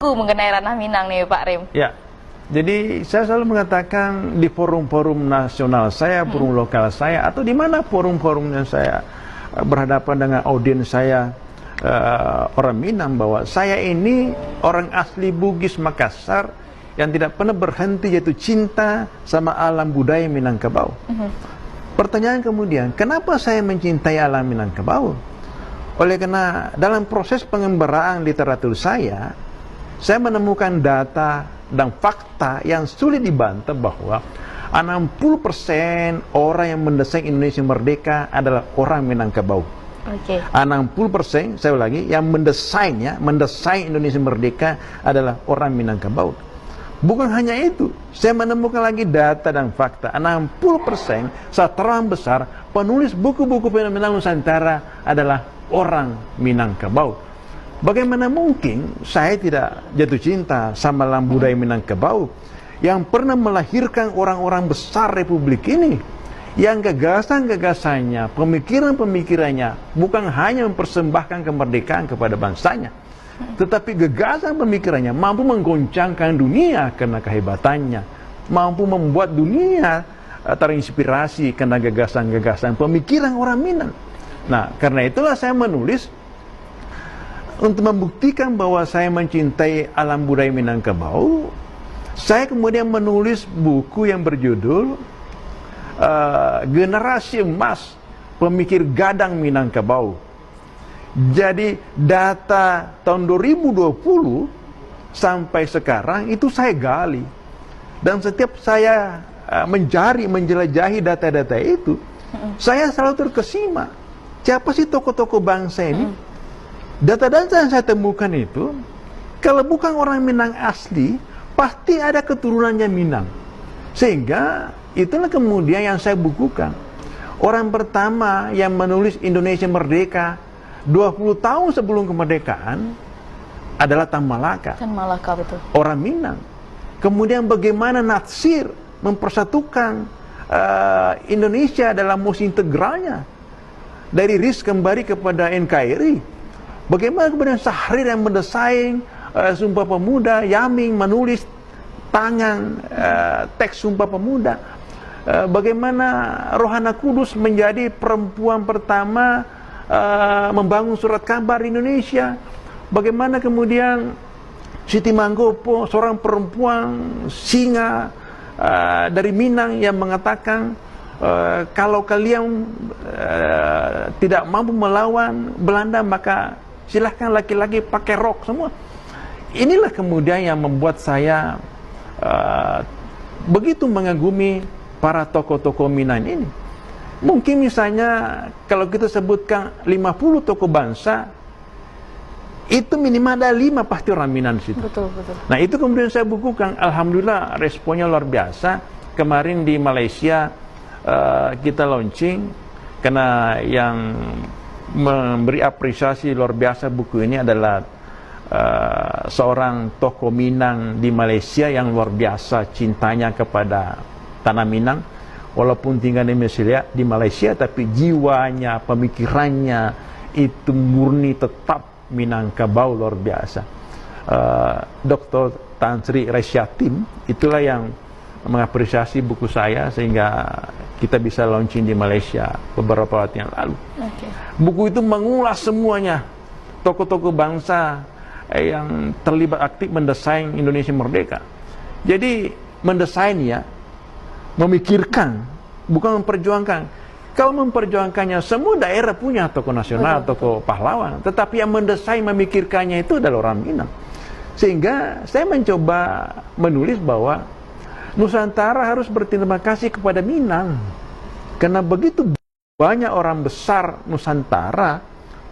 mengenai ranah Minang nih Pak Rim. Ya, jadi saya selalu mengatakan di forum-forum nasional saya, forum lokal saya, atau di mana forum-forum yang saya berhadapan dengan audiens saya orang Minang, bahwa saya ini orang asli Bugis Makassar yang tidak pernah berhenti jatuh cinta sama alam budaya Minangkabau. Pertanyaan kemudian, kenapa saya mencintai alam Minangkabau? Oleh karena dalam proses pengembaraan literatur saya menemukan data dan fakta yang sulit dibantah bahwa 60% orang yang mendesain Indonesia merdeka adalah orang Minangkabau. 60%, saya ulangi, yang mendesain Indonesia merdeka adalah orang Minangkabau. Bukan hanya itu, saya menemukan lagi data dan fakta. 60% sastrawan besar, penulis buku-buku fenomenal Nusantara adalah orang Minangkabau. Bagaimana mungkin saya tidak jatuh cinta sama alam budaya Minangkabau yang pernah melahirkan orang-orang besar Republik ini, yang gagasan-gagasannya, pemikiran-pemikirannya bukan hanya mempersembahkan kemerdekaan kepada bangsanya, tetapi gagasan pemikirannya mampu menggoncangkan dunia karena kehebatannya, mampu membuat dunia terinspirasi karena gagasan-gagasan pemikiran orang Minang. Nah, karena itulah saya menulis untuk membuktikan bahwa saya mencintai alam budaya Minangkabau. Saya kemudian menulis buku yang berjudul Generasi Emas Pemikir Gadang Minangkabau. Jadi data tahun 2020 sampai sekarang itu saya gali, dan setiap saya menjelajahi data-data itu, saya selalu terkesima, siapa sih tokoh-tokoh bangsa ini? Data-data yang saya temukan itu, kalau bukan orang Minang asli, pasti ada keturunannya Minang. Sehingga itulah kemudian yang saya bukukan. Orang pertama yang menulis Indonesia Merdeka 20 tahun sebelum kemerdekaan adalah Tan Malaka. Tan Malaka, betul. Orang Minang. Kemudian bagaimana Natsir mempersatukan Indonesia dalam musim integralnya dari RIS kembali kepada NKRI. Bagaimana kemudian Syahrir yang mendesain Sumpah Pemuda, Yaming menulis tangan teks Sumpah Pemuda. Bagaimana Rohana Kudus menjadi perempuan pertama membangun surat kabar Indonesia. Bagaimana kemudian Siti Manggopo, seorang perempuan singa dari Minang, yang mengatakan kalau kalian tidak mampu melawan Belanda, maka silahkan laki-laki pakai rok semua. Inilah kemudian yang membuat saya begitu mengagumi para tokoh-tokoh Minang ini. Mungkin misalnya kalau kita sebutkan 50 tokoh bangsa, itu minimal ada 5 pasti orang Minang di situ. Betul. Nah, itu kemudian saya bukukan. Alhamdulillah responnya luar biasa. Kemarin di Malaysia kita launching, karena yang memberi apresiasi luar biasa buku ini adalah seorang tokoh Minang di Malaysia yang luar biasa cintanya kepada tanah Minang. Walaupun tinggal di Malaysia, tapi jiwanya, pemikirannya itu murni tetap Minangkabau, luar biasa. Dr. Tan Sri Resyatim itulah yang mengapresiasi buku saya sehingga kita bisa launching di Malaysia beberapa waktu yang lalu. Buku itu mengulas semuanya, tokoh-tokoh bangsa yang terlibat aktif mendesain Indonesia merdeka. Jadi mendesain ya, memikirkan, bukan memperjuangkan. Kalau memperjuangkannya, semua daerah punya tokoh nasional, tokoh pahlawan. Tetapi yang mendesain, memikirkannya itu adalah orang Minang. Sehingga saya mencoba menulis bahwa Nusantara harus berterima kasih kepada Minang. Karena begitu banyak orang besar Nusantara,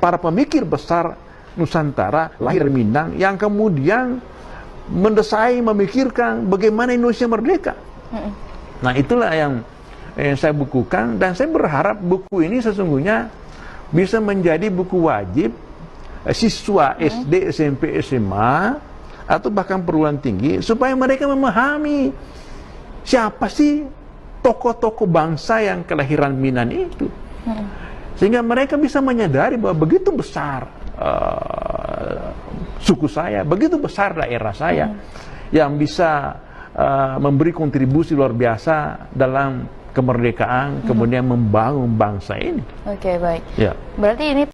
para pemikir besar Nusantara lahir dari Minang, yang kemudian mendesain, memikirkan bagaimana Indonesia merdeka. Nah, itulah yang saya bukukan, dan saya berharap buku ini sesungguhnya bisa menjadi buku wajib siswa SD, SMP, SMA, atau bahkan perguruan tinggi, supaya mereka memahami siapa sih tokoh-tokoh bangsa yang kelahiran Minang itu. Sehingga mereka bisa menyadari bahwa begitu besar suku saya, begitu besar daerah saya yang bisa memberi kontribusi luar biasa dalam kemerdekaan, kemudian membangun bangsa ini. Oke, baik. Ya. Berarti ini